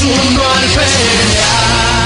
mundo al pelear.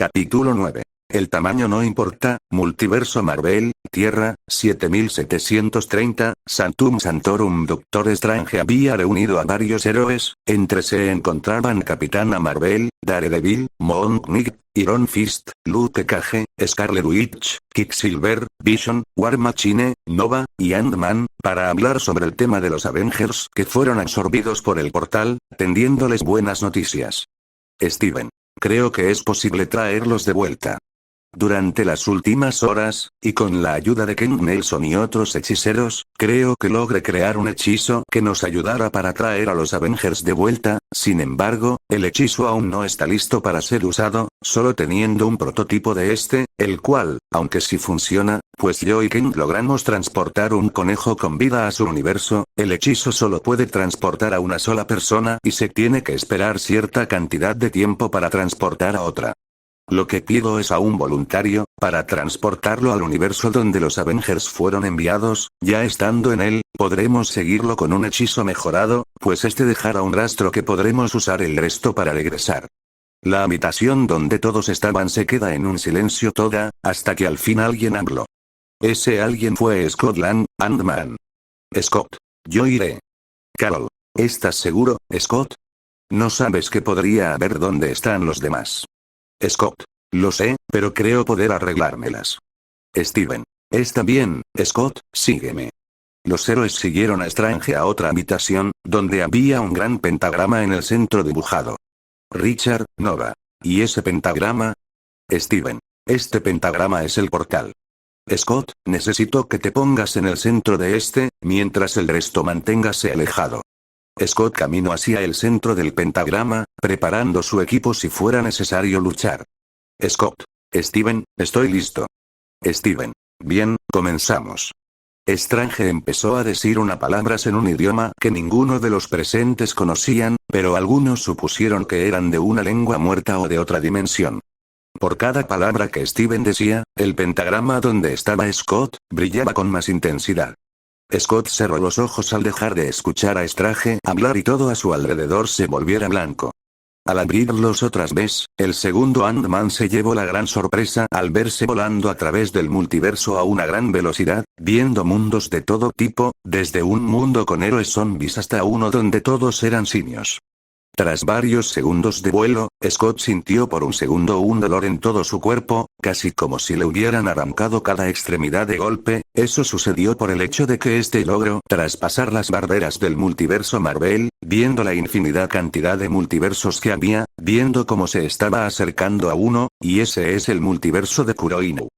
Capítulo 9. El tamaño no importa, Multiverso Marvel, Tierra, 7730, Sanctum Sanctorum. Doctor Strange había reunido a varios héroes, entre se encontraban Capitana Marvel, Daredevil, Moon Knight, Iron Fist, Luke Cage, Scarlet Witch, Quicksilver, Vision, War Machine, Nova, y Ant-Man, para hablar sobre el tema de los Avengers que fueron absorbidos por el portal, tendiéndoles buenas noticias. Steven. Creo que es posible traerlos de vuelta. Durante las últimas horas, y con la ayuda de Ken Nelson y otros hechiceros, creo que logré crear un hechizo que nos ayudará para traer a los Avengers de vuelta. Sin embargo, el hechizo aún no está listo para ser usado, solo teniendo un prototipo de este, el cual, aunque sí funciona, pues yo y Ken logramos transportar un conejo con vida a su universo, el hechizo solo puede transportar a una sola persona y se tiene que esperar cierta cantidad de tiempo para transportar a otra. Lo que pido es a un voluntario, para transportarlo al universo donde los Avengers fueron enviados. Ya estando en él, podremos seguirlo con un hechizo mejorado, pues este dejará un rastro que podremos usar el resto para regresar. La habitación donde todos estaban se queda en un silencio toda, hasta que al fin alguien habló. Ese alguien fue Scott Lang, Ant-Man. Scott. Yo iré. Carol. ¿Estás seguro, Scott? No sabes que podría haber dónde están los demás. Scott. Lo sé, pero creo poder arreglármelas. Steven. Está bien, Scott, sígueme. Los héroes siguieron a Strange a otra habitación, donde había un gran pentagrama en el centro dibujado. Richard, Nova. ¿Y ese pentagrama? Steven. Este pentagrama es el portal. Scott, necesito que te pongas en el centro de este, mientras el resto manténgase alejado. Scott caminó hacia el centro del pentagrama, preparando su equipo si fuera necesario luchar. Scott. Steven, estoy listo. Steven. Bien, comenzamos. Strange empezó a decir unas palabras en un idioma que ninguno de los presentes conocían, pero algunos supusieron que eran de una lengua muerta o de otra dimensión. Por cada palabra que Steven decía, el pentagrama donde estaba Scott, brillaba con más intensidad. Scott cerró los ojos al dejar de escuchar a Strange hablar y todo a su alrededor se volviera blanco. Al abrirlos otras vez, el segundo Ant-Man se llevó la gran sorpresa al verse volando a través del multiverso a una gran velocidad, viendo mundos de todo tipo, desde un mundo con héroes zombies hasta uno donde todos eran simios. Tras varios segundos de vuelo, Scott sintió por un segundo un dolor en todo su cuerpo, casi como si le hubieran arrancado cada extremidad de golpe. Eso sucedió por el hecho de que este logró traspasar las barreras del multiverso Marvel, viendo la infinidad cantidad de multiversos que había, viendo cómo se estaba acercando a uno, y ese es el multiverso de Kuroinu.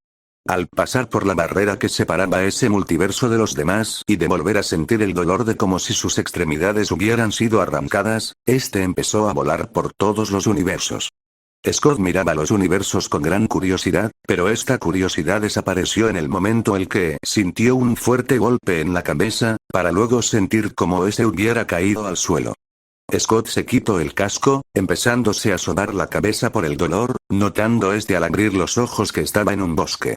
Al pasar por la barrera que separaba ese multiverso de los demás y de volver a sentir el dolor de como si sus extremidades hubieran sido arrancadas, este empezó a volar por todos los universos. Scott miraba los universos con gran curiosidad, pero esta curiosidad desapareció en el momento en que sintió un fuerte golpe en la cabeza, para luego sentir como ese hubiera caído al suelo. Scott se quitó el casco, empezándose a sobar la cabeza por el dolor, notando al abrir los ojos que estaba en un bosque.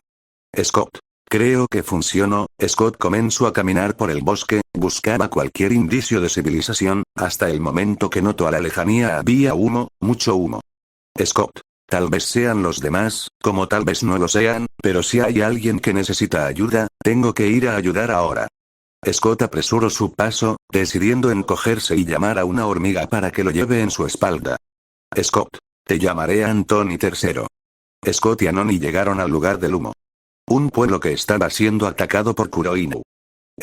Scott. Creo que funcionó. Scott comenzó a caminar por el bosque, buscaba cualquier indicio de civilización, hasta el momento que notó a la lejanía había humo, mucho humo. Scott. Tal vez sean los demás, como tal vez no lo sean, pero si hay alguien que necesita ayuda, tengo que ir a ayudar ahora. Scott apresuró su paso, decidiendo encogerse y llamar a una hormiga para que lo lleve en su espalda. Scott. Te llamaré Anthony III. Scott y Anoni llegaron al lugar del humo. Un pueblo que estaba siendo atacado por Kuroinu.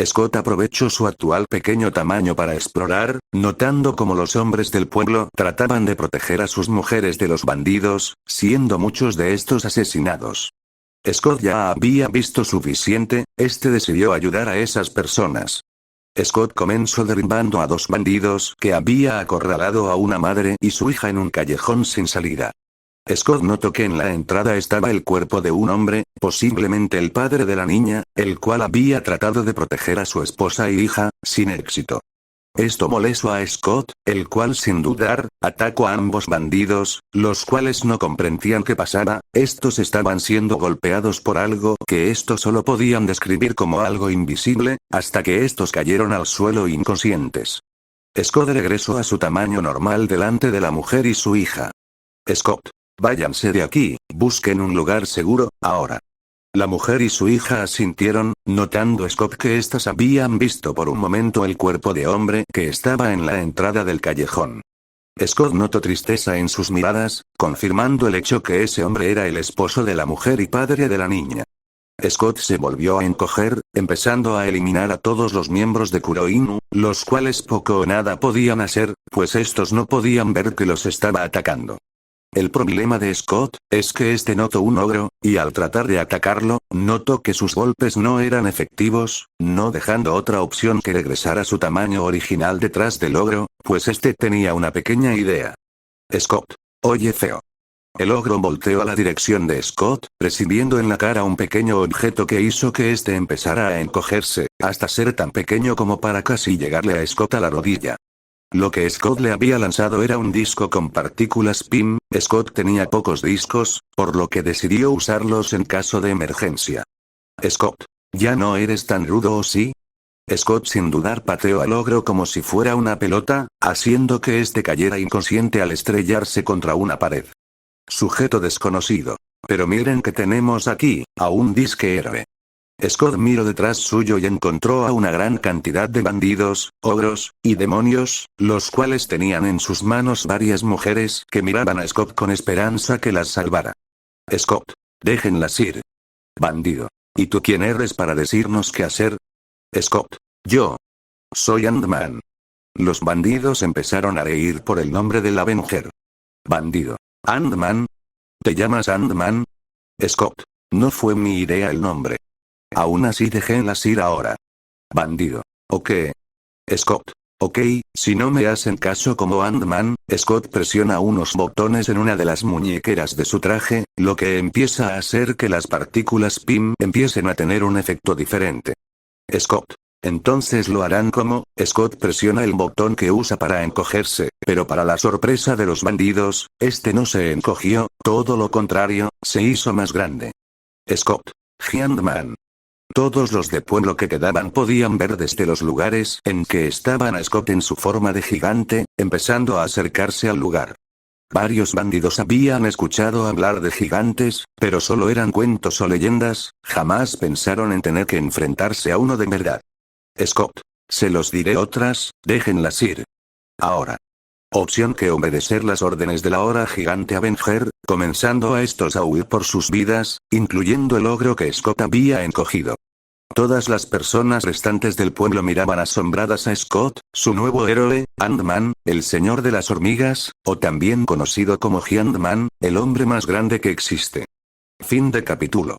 Scott aprovechó su actual pequeño tamaño para explorar, notando cómo los hombres del pueblo trataban de proteger a sus mujeres de los bandidos, siendo muchos de estos asesinados. Scott ya había visto suficiente, decidió ayudar a esas personas. Scott comenzó derribando a dos bandidos que había acorralado a una madre y su hija en un callejón sin salida. Scott notó que en la entrada estaba el cuerpo de un hombre, posiblemente el padre de la niña, el cual había tratado de proteger a su esposa y hija, sin éxito. Esto molestó a Scott, el cual sin dudar, atacó a ambos bandidos, los cuales no comprendían qué pasaba. Estos estaban siendo golpeados por algo que estos solo podían describir como algo invisible, hasta que estos cayeron al suelo inconscientes. Scott regresó a su tamaño normal delante de la mujer y su hija. Scott. Váyanse de aquí, busquen un lugar seguro, ahora. La mujer y su hija asintieron, notando Scott que éstas habían visto por un momento el cuerpo de hombre que estaba en la entrada del callejón. Scott notó tristeza en sus miradas, confirmando el hecho que ese hombre era el esposo de la mujer y padre de la niña. Scott se volvió a encoger, empezando a eliminar a todos los miembros de Kuroinu, los cuales poco o nada podían hacer, pues estos no podían ver que los estaba atacando. El problema de Scott, es que este notó un ogro, y al tratar de atacarlo, notó que sus golpes no eran efectivos, no dejando otra opción que regresar a su tamaño original detrás del ogro, pues este tenía una pequeña idea. Scott. Oye feo. El ogro volteó a la dirección de Scott, recibiendo en la cara un pequeño objeto que hizo que este empezara a encogerse, hasta ser tan pequeño como para casi llegarle a Scott a la rodilla. Lo que Scott le había lanzado era un disco con partículas PIM. Scott tenía pocos discos, por lo que decidió usarlos en caso de emergencia. Scott. ¿Ya no eres tan rudo o sí? Scott sin dudar pateó al ogro como si fuera una pelota, haciendo que este cayera inconsciente al estrellarse contra una pared. Sujeto desconocido. Pero miren que tenemos aquí, a un disque héroe. Scott miró detrás suyo y encontró a una gran cantidad de bandidos, ogros, y demonios, los cuales tenían en sus manos varias mujeres que miraban a Scott con esperanza que las salvara. Scott. Déjenlas ir. Bandido. ¿Y tú quién eres para decirnos qué hacer? Scott. Yo. Soy Ant-Man. Los bandidos empezaron a reír por el nombre del Avenger. Bandido. ¿Ant-Man? ¿Te llamas Ant-Man? Scott. No fue mi idea el nombre. Aún así déjenlas ir ahora. Bandido. ¿O qué? Scott. Ok, si no me hacen caso como Ant-Man, Scott presiona unos botones en una de las muñequeras de su traje, lo que empieza a hacer que las partículas PIM empiecen a tener un efecto diferente. Scott. Entonces lo harán como, Scott presiona el botón que usa para encogerse, pero para la sorpresa de los bandidos, este no se encogió, todo lo contrario, se hizo más grande. Scott. Ant-Man. Todos los de pueblo que quedaban podían ver desde los lugares en que estaban a Scott en su forma de gigante, empezando a acercarse al lugar. Varios bandidos habían escuchado hablar de gigantes, pero solo eran cuentos o leyendas, jamás pensaron en tener que enfrentarse a uno de verdad. Scott. Se los diré otras, déjenlas ir. Ahora. Opción que obedecer las órdenes de la ahora gigante Avenger, comenzando a estos a huir por sus vidas, incluyendo el ogro que Scott había encogido. Todas las personas restantes del pueblo miraban asombradas a Scott, su nuevo héroe, Ant-Man, el señor de las hormigas, o también conocido como Ant-Man, el hombre más grande que existe. Fin de capítulo.